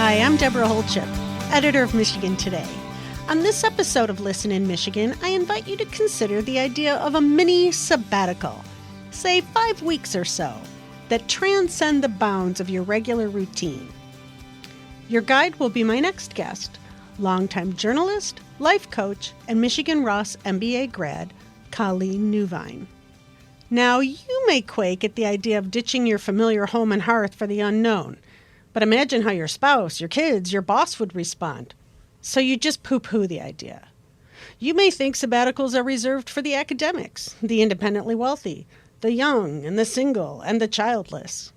Hi, I'm Deborah Holchip, editor of Michigan Today. On this episode of Listen in Michigan, I invite you to consider the idea of a mini sabbatical, say 5 weeks or so, that transcend the bounds of your regular routine. Your guide will be my next guest, longtime journalist, life coach, and Michigan Ross MBA grad, Colleen Newvine. Now, you may quake at the idea of ditching your familiar home and hearth for the unknown, but imagine how your spouse, your kids, your boss would respond. So you just poo-poo the idea. You may think sabbaticals are reserved for the academics, the independently wealthy, the young and the single and the childless.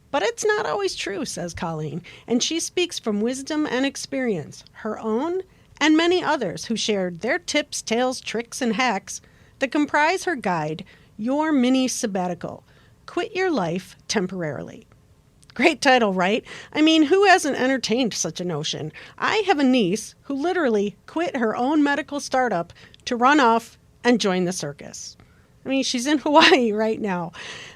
But it's not always true, says Colleen, and she speaks from wisdom and experience, her own and many others who shared their tips, tales, tricks, and hacks that comprise her guide, Your Mini Sabbatical, Quit Your Life Temporarily. Great title, right? I mean, who hasn't entertained such a notion? I have a niece who literally quit her own medical startup to run off and join the circus. I mean, she's in Hawaii right now.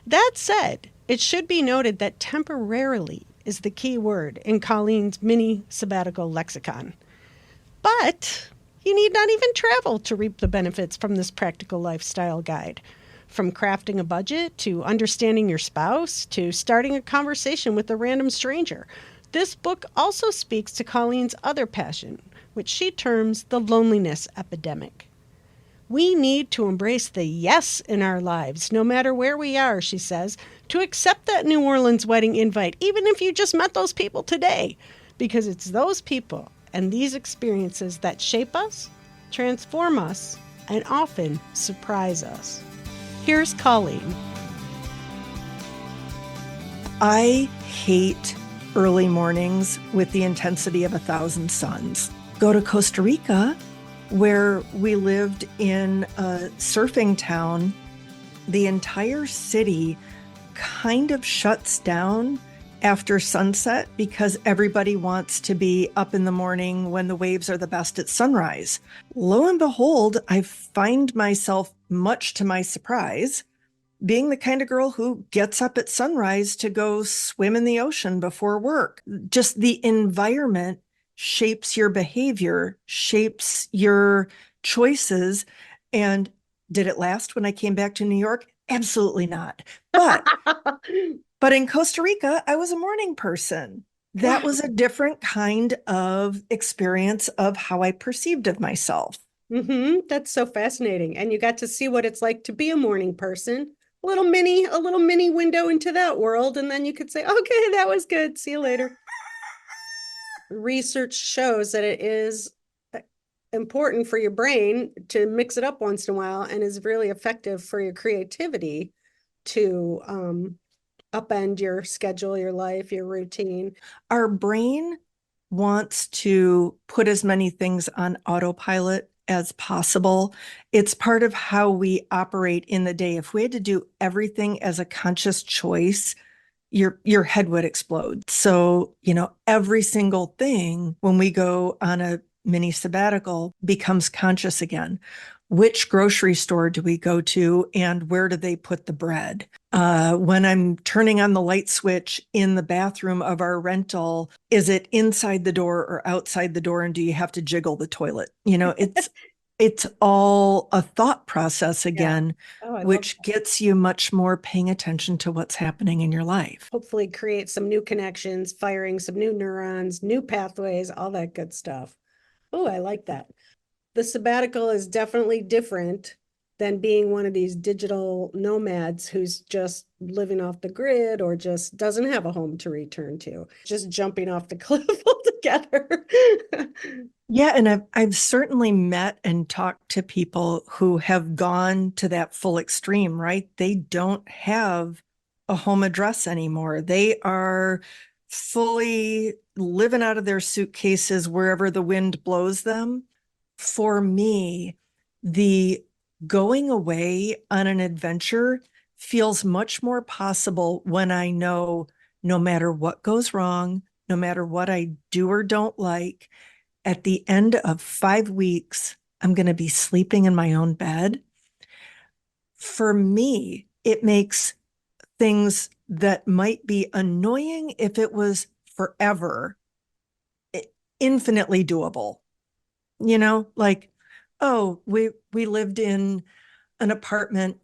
That said, it should be noted that temporarily is the key word in Colleen's mini sabbatical lexicon. But you need not even travel to reap the benefits from this practical lifestyle guide. From crafting a budget, to understanding your spouse, to starting a conversation with a random stranger. This book also speaks to Colleen's other passion, which she terms the loneliness epidemic. We need to embrace the yes in our lives, no matter where we are, she says, to accept that New Orleans wedding invite, even if you just met those people today, because it's those people and these experiences that shape us, transform us, and often surprise us. Here's Colleen. I hate early mornings with the intensity of 1,000 suns. Go to Costa Rica, where we lived in a surfing town. The entire city kind of shuts down after sunset because everybody wants to be up in the morning when the waves are the best at sunrise. Lo and behold, I find myself, much to my surprise, being the kind of girl who gets up at sunrise to go swim in the ocean before work. Just the environment shapes your behavior, shapes your choices. And did it last when I came back to New York? Absolutely not. But in Costa Rica, I was a morning person. That was a different kind of experience of how I perceived of myself. That's so fascinating. And you got to see what it's like to be a morning person. A little mini window into that world. And then you could say, okay, that was good. See you later. Research shows that it is important for your brain to mix it up once in a while and is really effective for your creativity to upend your schedule, your life, your routine. Our brain wants to put as many things on autopilot as possible. It's part of how we operate in the day. If we had to do everything as a conscious choice, your head would explode. So, every single thing when we go on a mini sabbatical becomes conscious again. Which grocery store do we go to and where do they put the bread? When I'm turning on the light switch in the bathroom of our rental, is it inside the door or outside the door? And do you have to jiggle the toilet? It's all a thought process again, which gets you much more paying attention to what's happening in your life. Hopefully create some new connections, firing some new neurons, new pathways, all that good stuff. Oh, I like that. The sabbatical is definitely different than being one of these digital nomads who's just living off the grid or just doesn't have a home to return to, just jumping off the cliff altogether. Yeah, and I've certainly met and talked to people who have gone to that full extreme, right? They don't have a home address anymore. They are fully living out of their suitcases wherever the wind blows them. For me, the going away on an adventure feels much more possible when I know no matter what goes wrong, no matter what I do or don't like, at the end of 5 weeks, I'm going to be sleeping in my own bed. For me, it makes things that might be annoying if it was forever infinitely doable. Like, oh, we lived in an apartment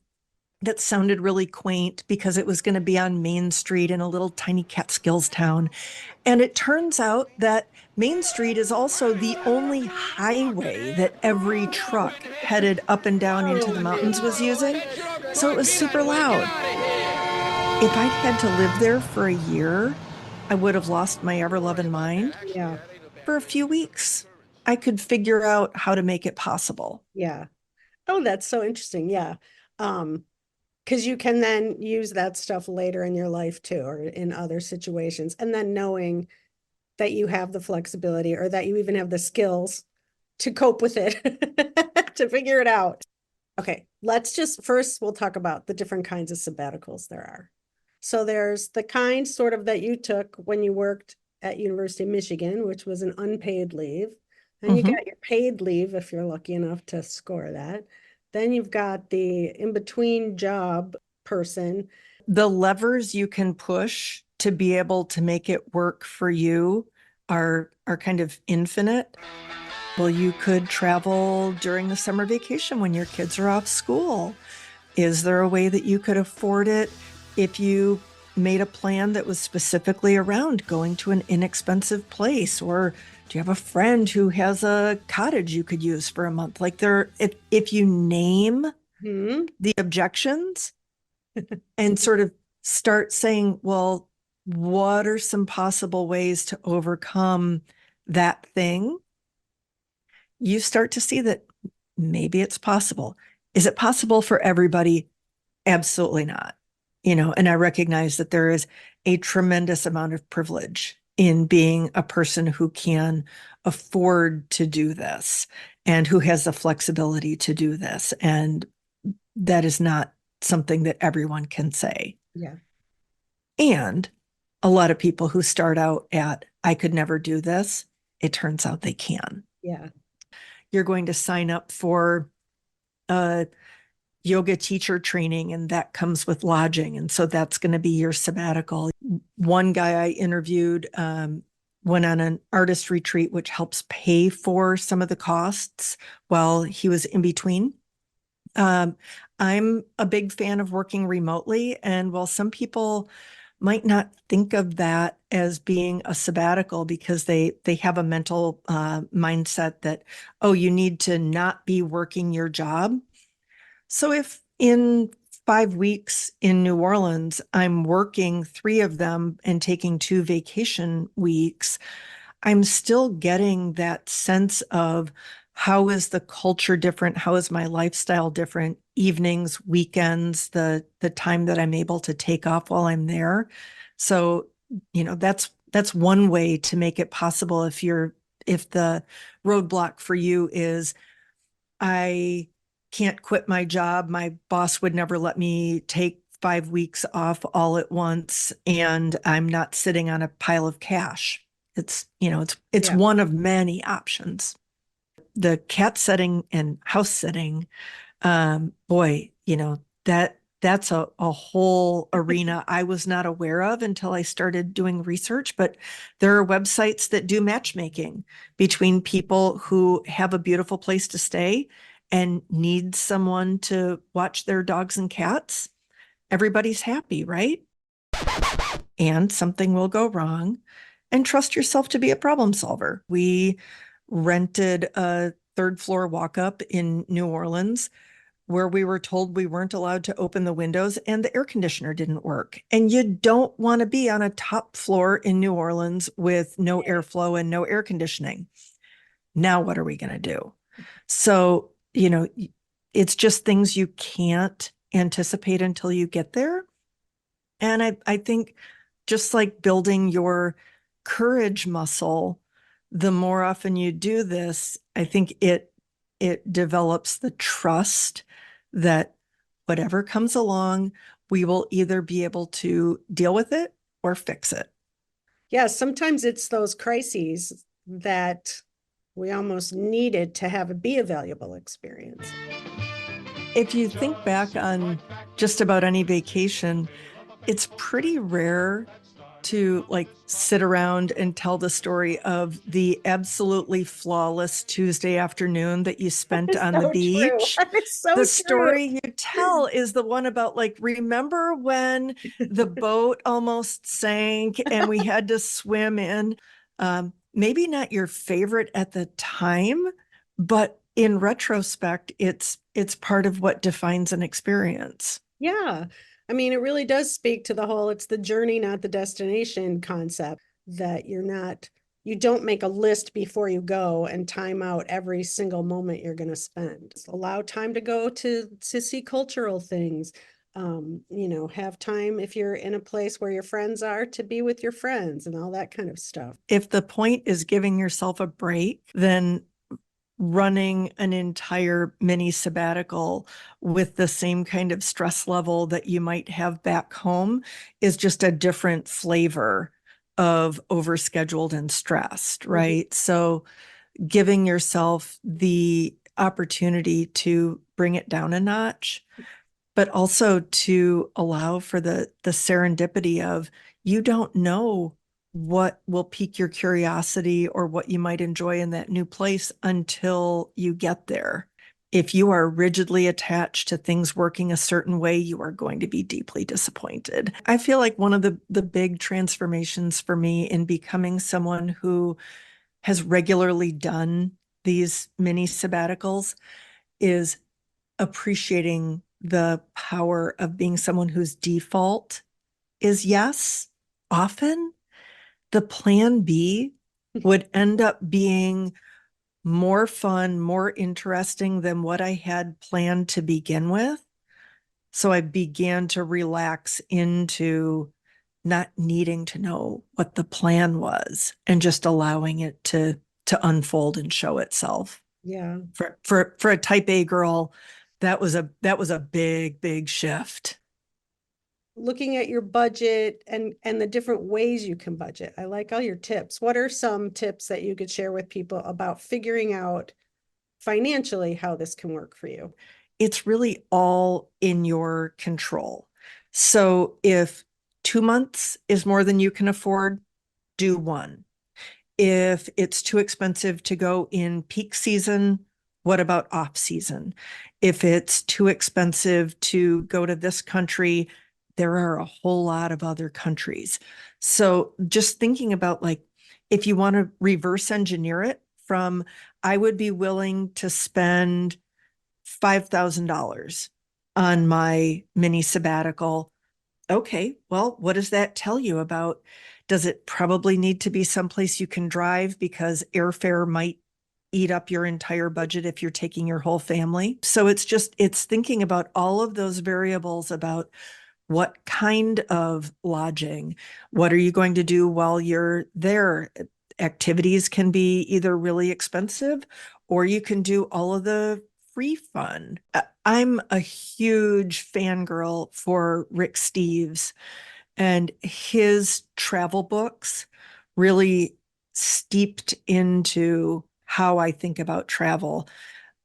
that sounded really quaint because it was going to be on Main Street in a little tiny Catskills town. And it turns out that Main Street is also the only highway that every truck headed up and down into the mountains was using. So it was super loud. If I'd had to live there for a year, I would have lost my ever loving mind. Yeah. For a few weeks, I could figure out how to make it possible. Yeah. Oh, that's so interesting. Yeah. Because you can then use that stuff later in your life too, or in other situations. And then knowing that you have the flexibility or that you even have the skills to cope with it, to figure it out. Okay, let's just first we'll talk about the different kinds of sabbaticals there are. So there's the kind sort of that you took when you worked at University of Michigan, which was an unpaid leave. And you Mhm. got your paid leave if you're lucky enough to score that. Then you've got the in-between job person. The levers you can push to be able to make it work for you are kind of infinite. Well, you could travel during the summer vacation when your kids are off school. Is there a way that you could afford it if you made a plan that was specifically around going to an inexpensive place? Or do you have a friend who has a cottage you could use for a month? Like if you name the objections and sort of start saying, well, what are some possible ways to overcome that thing? You start to see that maybe it's possible. Is it possible for everybody? Absolutely not. And I recognize that there is a tremendous amount of privilege in being a person who can afford to do this and who has the flexibility to do this. And that is not something that everyone can say. Yeah. And a lot of people who start out at, I could never do this, it turns out they can. Yeah. You're going to sign up for a yoga teacher training, and that comes with lodging. And so that's going to be your sabbatical. One guy I interviewed went on an artist retreat, which helps pay for some of the costs while he was in between. I'm a big fan of working remotely. And while some people might not think of that as being a sabbatical because they have a mental mindset that, oh, you need to not be working your job. So if in 5 weeks in New Orleans, I'm working 3 of them and taking 2 vacation weeks, I'm still getting that sense of how is the culture different? How is my lifestyle different? Evenings, weekends, the time that I'm able to take off while I'm there. So, that's one way to make it possible if the roadblock for you is I can't quit my job. My boss would never let me take 5 weeks off all at once, and I'm not sitting on a pile of cash. It's Yeah. one of many options. The cat sitting and house sitting, boy, that's a whole arena I was not aware of until I started doing research. But there are websites that do matchmaking between people who have a beautiful place to stay and need someone to watch their dogs and cats. Everybody's happy, right? And something will go wrong, and trust yourself to be a problem solver. We rented a third floor walk up in New Orleans where we were told we weren't allowed to open the windows and the air conditioner didn't work. And you don't want to be on a top floor in New Orleans with no airflow and no air conditioning. Now, what are we going to do? So, it's just things you can't anticipate until you get there. And I think just like building your courage muscle, the more often you do this, I think it develops the trust that whatever comes along, we will either be able to deal with it or fix it. Yeah, sometimes it's those crises that we almost needed to have it be a valuable experience. If you think back on just about any vacation, it's pretty rare to like sit around and tell the story of the absolutely flawless Tuesday afternoon that you spent It's on the so true. beach. It's so The true. story you tell is the one about like, remember when the boat almost sank and we had to swim in? Maybe not your favorite at the time, but in retrospect, it's part of what defines an experience. Yeah. I mean, it really does speak to the whole it's the journey, not the destination concept that you don't make a list before you go and time out every single moment you're going to spend. Allow time to go to see cultural things. Have time if you're in a place where your friends are to be with your friends and all that kind of stuff. If the point is giving yourself a break, then running an entire mini sabbatical with the same kind of stress level that you might have back home is just a different flavor of overscheduled and stressed, right? Mm-hmm. So giving yourself the opportunity to bring it down a notch, but also to allow for the serendipity of you don't know what will pique your curiosity or what you might enjoy in that new place until you get there. If you are rigidly attached to things working a certain way, you are going to be deeply disappointed. I feel like one of the big transformations for me in becoming someone who has regularly done these mini sabbaticals is appreciating the power of being someone whose default is yes. Often the plan B would end up being more fun, more interesting than what I had planned to begin with. So I began to relax into not needing to know what the plan was and just allowing it to unfold and show itself. Yeah. For a type A girl, that was a big shift. Looking at your budget and the different ways you can budget. I like all your tips. What are some tips that you could share with people about figuring out financially how this can work for you? It's really all in your control. So if 2 months is more than you can afford, do one. If it's too expensive to go in peak season, what about off season? If it's too expensive to go to this country, there are a whole lot of other countries. So just thinking about like, if you want to reverse engineer it from, I would be willing to spend $5,000 on my mini sabbatical. Okay, well, what does that tell you about? Does it probably need to be someplace you can drive because airfare might eat up your entire budget if you're taking your whole family? So it's thinking about all of those variables about what kind of lodging, what are you going to do while you're there? Activities can be either really expensive or you can do all of the free fun. I'm a huge fangirl for Rick Steves, and his travel books really steeped into how I think about travel.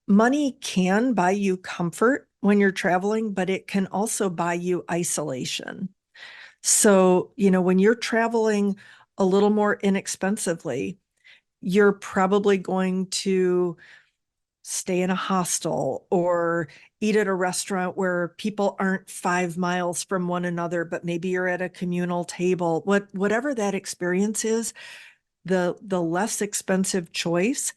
Money can buy you comfort when you're traveling, but it can also buy you isolation. So, when you're traveling a little more inexpensively, you're probably going to stay in a hostel or eat at a restaurant where people aren't 5 miles from one another, but maybe you're at a communal table. Whatever that experience is, the less expensive choice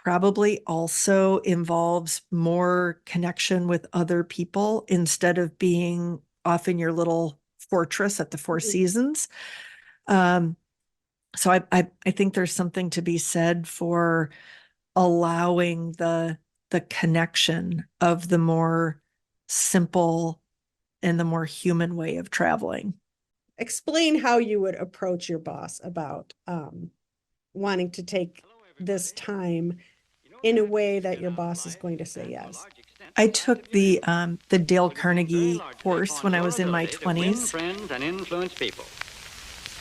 probably also involves more connection with other people instead of being off in your little fortress at the Four Seasons. So I think there's something to be said for allowing the connection of the more simple and the more human way of traveling. Explain how you would approach your boss about wanting to take this time in a way that your boss is going to say yes. I took the Dale Carnegie course when I was in my 20s. Friends and influence people.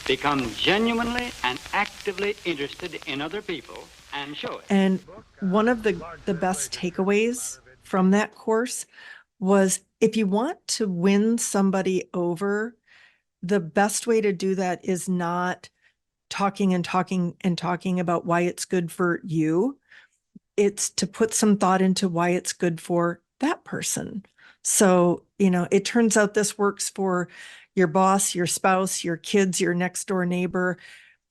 Become genuinely and actively interested in other people and show it. And one of the best takeaways from that course was if you want to win somebody over, the best way to do that is not talking and talking and talking about why it's good for you. It's to put some thought into why it's good for that person. So, it turns out this works for your boss, your spouse, your kids, your next door neighbor.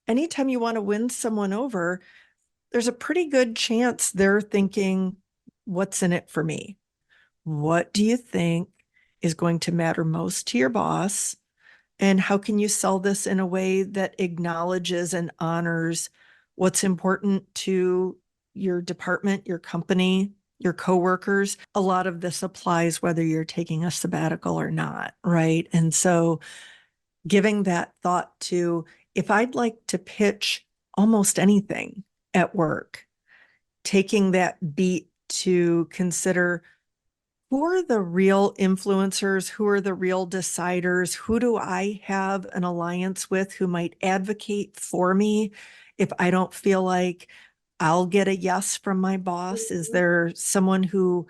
Anytime you want to win someone over, there's a pretty good chance they're thinking, what's in it for me? What do you think is going to matter most to your boss? And how can you sell this in a way that acknowledges and honors what's important to your department, your company, your coworkers? A lot of this applies whether you're taking a sabbatical or not, right? And so giving that thought to, if I'd like to pitch almost anything at work, taking that beat to consider, who are the real influencers? Who are the real deciders? Who do I have an alliance with who might advocate for me if I don't feel like I'll get a yes from my boss? Is there someone who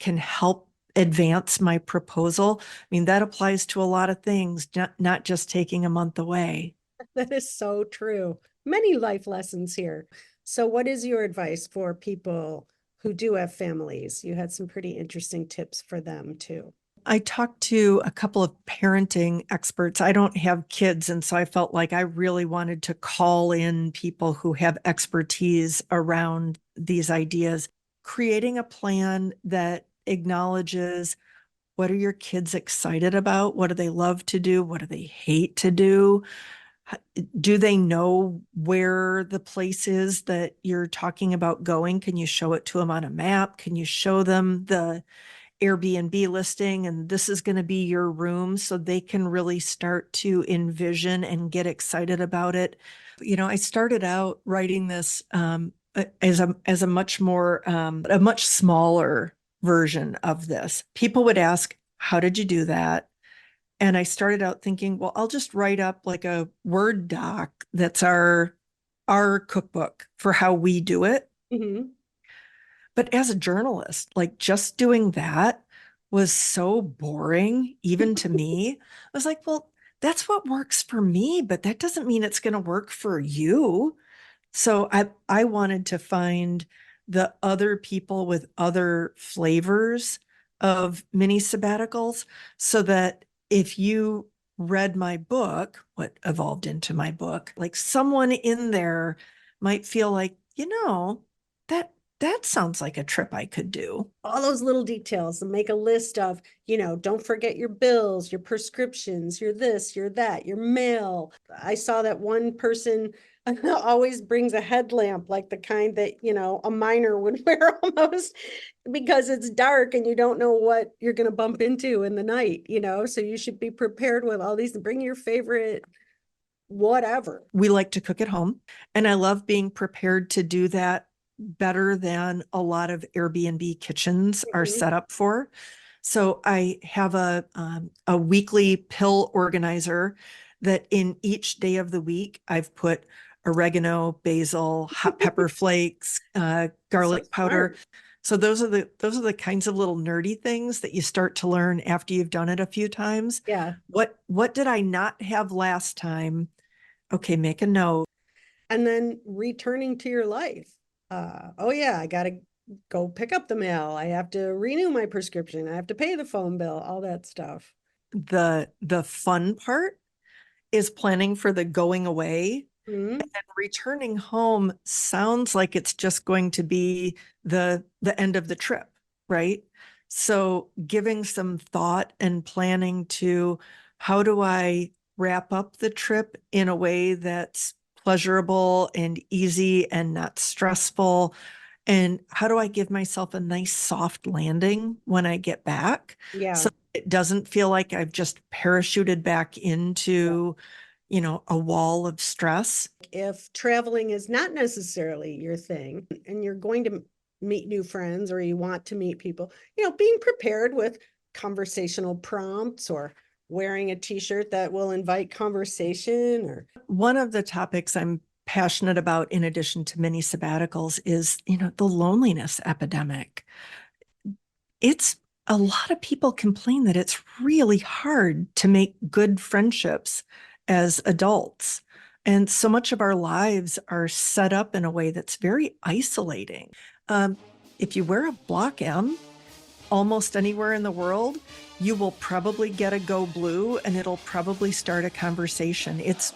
can help advance my proposal? I mean, that applies to a lot of things, not just taking a month away. That is so true. Many life lessons here. So, what is your advice for people who do have families? You had some pretty interesting tips for them too. I talked to a couple of parenting experts. I don't have kids, and so I felt like I really wanted to call in people who have expertise around these ideas. Creating a plan that acknowledges, what are your kids excited about? What do they love to do? What do they hate to do? Do they know where the place is that you're talking about going? Can you show it to them on a map? Can you show them the Airbnb listing and this is going to be your room, so they can really start to envision and get excited about it? I started out writing this as a much more a much smaller version of this. People would ask, how did you do that? And I started out thinking, well, I'll just write up like a Word doc that's our cookbook for how we do it. Mm-hmm. But as a journalist, like, just doing that was so boring, even to me. I was like, well, that's what works for me, but that doesn't mean it's going to work for you. So I wanted to find the other people with other flavors of mini sabbaticals, so that if you read my book, what evolved into my book, like, someone in there might feel like, that that sounds like a trip I could do. All those little details, and make a list of, don't forget your bills, your prescriptions, your this, your that, your mail. I saw that one person always brings a headlamp, like the kind that, a miner would wear almost, because it's dark and you don't know what you're going to bump into in the night, so you should be prepared with all these. Bring your favorite whatever. We like to cook at home, and I love being prepared to do that better than a lot of Airbnb kitchens are set up for. So I have a weekly pill organizer that in each day of the week I've put oregano, basil, hot pepper flakes, garlic powder. So those are the kinds of little nerdy things that you start to learn after you've done it a few times. Yeah. What did I not have last time? Okay, make a note. And then returning to your life. Oh yeah, I gotta go pick up the mail. I have to renew my prescription. I have to pay the phone bill, all that stuff. The fun part is planning for the going away. Mm-hmm. And then returning home sounds like it's just going to be the end of the trip, right? So giving some thought and planning to, how do I wrap up the trip in a way that's pleasurable and easy and not stressful? And how do I give myself a nice soft landing when I get back? Yeah. So it doesn't feel like I've just parachuted back into, a wall of stress. If traveling is not necessarily your thing and you're going to meet new friends, or you want to meet people, being prepared with conversational prompts, or wearing a t-shirt that will invite conversation. Or one of the topics I'm passionate about, in addition to mini sabbaticals, is, the loneliness epidemic. It's a lot of people complain that it's really hard to make good friendships as adults. And so much of our lives are set up in a way that's very isolating. If you wear a block M, almost anywhere in the world, you will probably get a go blue and it'll probably start a conversation. It's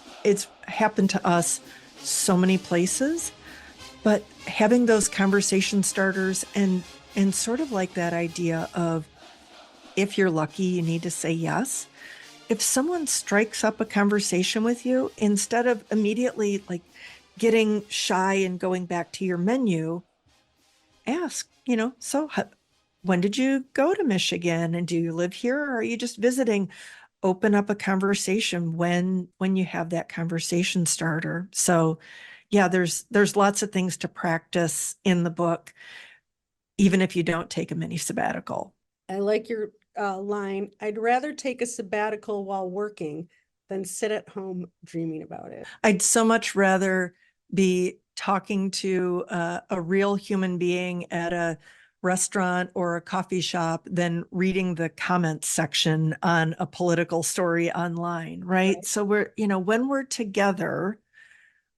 happened to us so many places, but having those conversation starters and sort of like that idea of, if you're lucky, you need to say yes. If someone strikes up a conversation with you, instead of immediately like getting shy and going back to your menu, ask, so when did you go to Michigan, and do you live here, or are you just visiting? Open up a conversation when you have that conversation starter. So yeah, there's lots of things to practice in the book, even if you don't take a mini sabbatical. I like your line, I'd rather take a sabbatical while working than sit at home dreaming about it. I'd so much rather be talking to a real human being at a restaurant or a coffee shop than reading the comments section on a political story online, right? So we're, when we're together,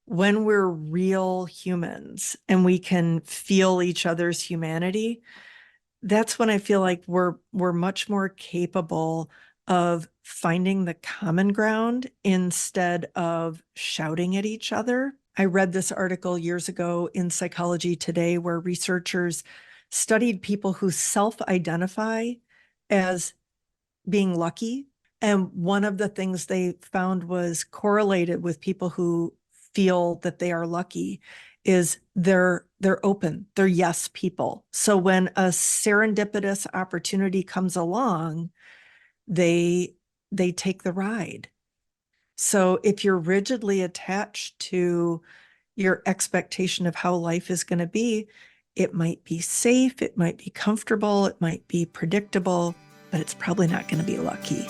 when we're real humans and we can feel each other's humanity, that's when I feel like we're much more capable of finding the common ground instead of shouting at each other. I read this article years ago in Psychology Today where researchers studied people who self-identify as being lucky. And one of the things they found was correlated with people who feel that they are lucky is they're open, they're yes people. So when a serendipitous opportunity comes along, they take the ride. So if you're rigidly attached to your expectation of how life is going to be, it might be safe, it might be comfortable, it might be predictable, but it's probably not going to be lucky.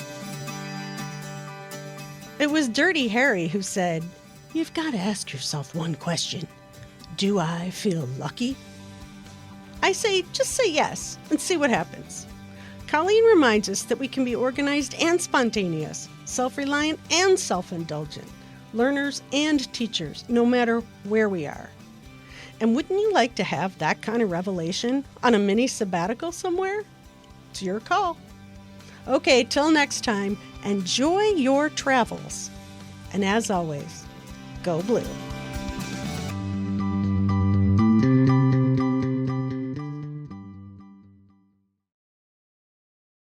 It was Dirty Harry who said, "You've got to ask yourself one question. Do I feel lucky?" I say, just say yes and see what happens. Colleen reminds us that we can be organized and spontaneous, self-reliant and self-indulgent, learners and teachers, no matter where we are. And wouldn't you like to have that kind of revelation on a mini sabbatical somewhere? It's your call. Okay, till next time, enjoy your travels. And as always, go blue.